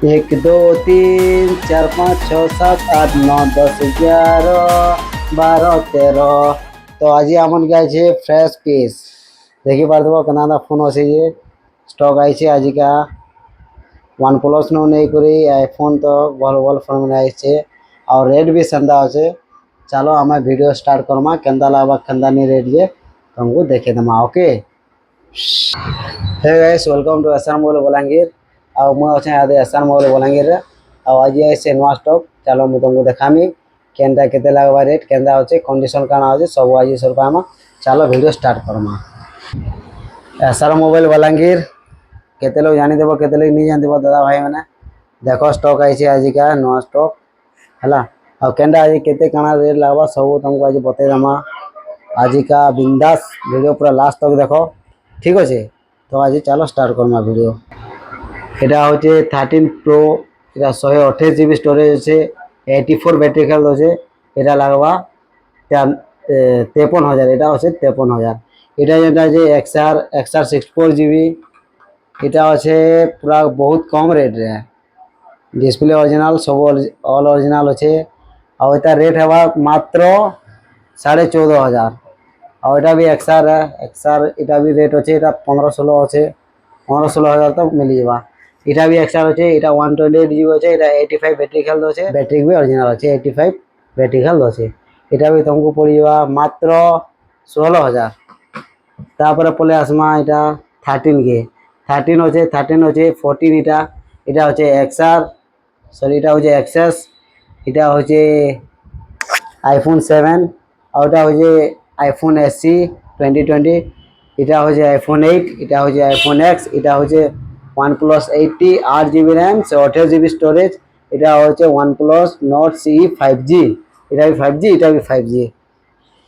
एक दो तीन चार पाँच छः सात आठ नौ 10 11 12 13 तो आज आमन गाइছে फ्रेश पीस देखी पारदबो कनादा फोन আছে যে স্টক আইছে আজিকা वन प्लस नो नहीं करी आईफोन तो भल भल फोन में आइছে और रेट भी संदा আছে चलो हमें वीडियो स्टार्ट करमा केंदा लाबा केंदा नहीं रेट जे तुमको देखे दमा okay. Hey guys welcome to SR mobile Balangir और मैं अच्छे आदि एसआर मोबाइल बलांगीर और आज आइसे नुआ स्टॉक चलो मुझे तुमको देखामी केंदा केते लागबा रेट केंदा होचे कंडीशन काना होचे सब आज सब पामा चलो video start Karma. SR mobile Balangir केते लोग जानी देबो केते लोग नहीं जान देबो दादा भाई माने देखो स्टॉक आइसे आज का नुआ स्टॉक हला और केंदा आज केते काना रेट लागबा सब तुमको आज बते दमा आज का बिंदास वीडियो पूरा लास्ट तक देखो ठीक अच्छे। तो आज चलो स्टार्ट करमा वीडियो এটা হচ্ছে 13 প্রো এটা 128 জিবি স্টোরেজ আছে 84 ব্যাটারি হেলথ আছে এটা লাগবা 53000 এটা হচ্ছে 53000 এটা যেটা যে XR 64 জিবি এটা আছে পুরা বহুত কম রেট রে ডিসপ্লে অরিজিনাল সব অল অরিজিনাল আছে আর এটা রেট হবা মাত্র 14500 और এটা भी XR এটা भी रेट আছে এটা 15-16 আছে 15-16 तक मिल जावा এটা भी XR আছে এটা 128 জিবি আছে এটা 85 ব্যাটারি হেলথ আছে ব্যাটারি भी অরিজিনাল আছে 85 ব্যাটারি হেলথ আছে এটা भी तुमको পড়ি যাবা মাত্র 16000 তারপরে পলে আসমা এটা 13 কে 13 আছে 14 এটা হচ্ছে XR সরি এটা হচ্ছে XS এটা হচ্ছে আইফোন 7 और এটা হচ্ছে আইফোন SE 2020 এটা হচ্ছে আইফোন 8 এটা হচ্ছে আইফোন X এটা হচ্ছে OnePlus 80 8GB RAM 128GB storage এটা হচ্ছে OnePlus Nord CE 5G এটা भी 5G এটা भी 5G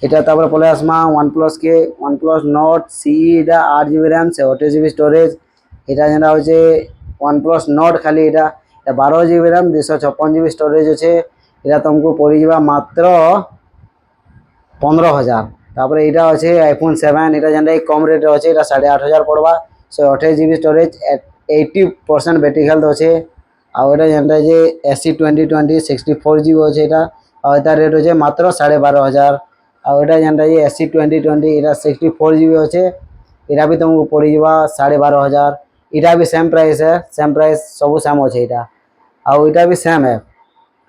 এটা তারপরে পরে আসমা OnePlus কে OnePlus Nord CE এটা 8GB RAM 128GB স্টোরেজ এটা যেটা হচ্ছে OnePlus Nord খালি এটা 12GB RAM 256GB স্টোরেজ আছে এটা तुमको পড়ি যাবা মাত্র 15000 তারপরে এটা আছে আইফোন 7 এটা যেটা কম রেটে আছে এটা 8500 পড়বা 128GB স্টোরেজ 80% ব্যাটারি হেলথ আছে আর এটা যেটা যে SE 2020 64GB আছে এটা আর এটা রেট আছে মাত্র 12500 আর এটা যেটা যে SE 2020 এটা 64GB আছে এটা भी तुमको পড়ি যাবা 12500 এটা भी सेम प्राइस है सेम प्राइस सब सेम আছে এটা আর এটা भी सेम है।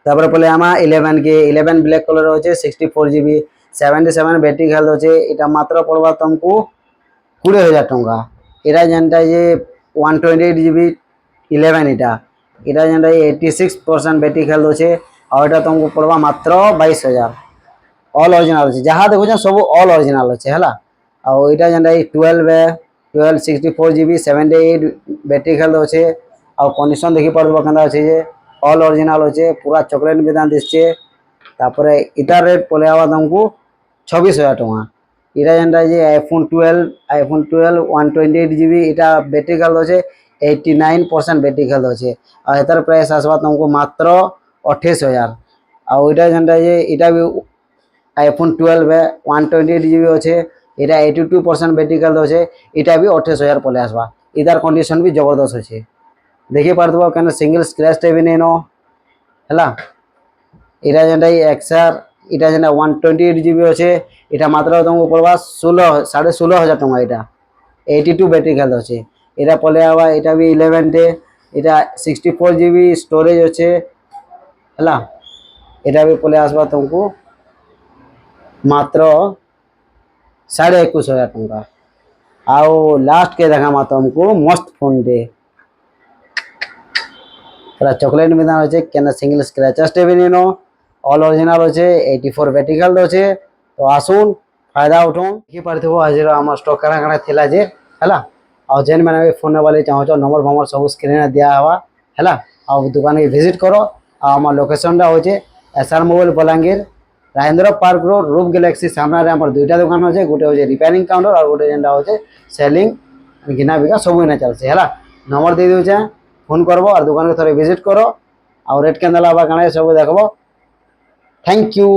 তারপরে পরে আমা 11 কে 11 ব্ল্যাক কালার আছে 64GB 77 ব্যাটারি হেলথ আছে এটা মাত্র পড়বা तुमको 20000 টাকা এটা যেটা যে 128GB 11 এটা যেটা 86% ব্যাটারি হেলথ আছে আর এটা तुमको পড়বা মাত্র 22000 অল অরিজিনাল আছে যাহা দেখো সব অল অরিজিনাল আছে হলা আর এটা যেটা 12 64GB 78 ব্যাটারি হেলথ আছে আর কন্ডিশন দেখি পড়বা কেন আছে যে অল অরিজিনাল আছে পুরা চকলেট বেদান দিচ্ছে তারপরে এটা রেট পড়ে আবার तुमको 26000 টাকা এটা যেটা যে আইফোন 12 128GB এটা ব্যাটারি হেলথ আছে 89% ব্যাটারি হেলথ আছে আর এটার প্রাইস আসবা तुमको মাত্র 28000 আর ওইটা যেটা যে এটা আইফোন 12 है 128GB আছে এটা 82% ব্যাটারি হেলথ আছে এটা भी 28000 পড়ে আসবা এটার কন্ডিশন भी জবরদস্ত আছে দেখি পারদবা কেন সিঙ্গেল স্ক্র্যাচ টাইপ নেই নো হলা এটা যেটা XR এটা যেটা 128GB আছে এটা মাত্র तुमको পড়বা 16000 টাকা এটা 82 ব্যাটারি হেলথ আছে এটা পড়ে আবার এটা भी 11 তে এটা 64GB স্টোরেজ আছে হলা এটা भी পড়ে আসবা तुमको মাত্র 21500 টাকা আর লাস্ট के দেখামা तुमको मस्त फोन दे पूरा चॉकलेट मैदान আছে কেন সিঙ্গেল স্ক্র্যাচেস টেবিল নিনো অল অরিজিনাল আছে 84 ব্যাটারি হেলথ আছে তো আসুন फायदा उठो কি পারথিবো আজর আমার স্টক কানা কানা থেলা যে হেলা আর যেন মানে ফোন वाले চাহছ নম্বর ভমর সব স্ক্রিনে দেয়া হওয়া হেলা আর দোকানে ভিজিট করো আর আমার লোকেশনটা হচ্ছে SR mobile Balangir Rajendra park road রূপ গ্যালাক্সি সামনে আমার দুইটা দোকান আছে গোটে হচ্ছে রিপেয়ারিং কাউন্টার আর গোটে যেটা হচ্ছে সেলিং কিনা বিকা সব না চলছে হেলা নম্বর দিয়ে দিউছে ফোন করবো আর দোকানে থরে ভিজিট করো আর রেট কেন লাগবা কানে সব দেখবো। Thank you.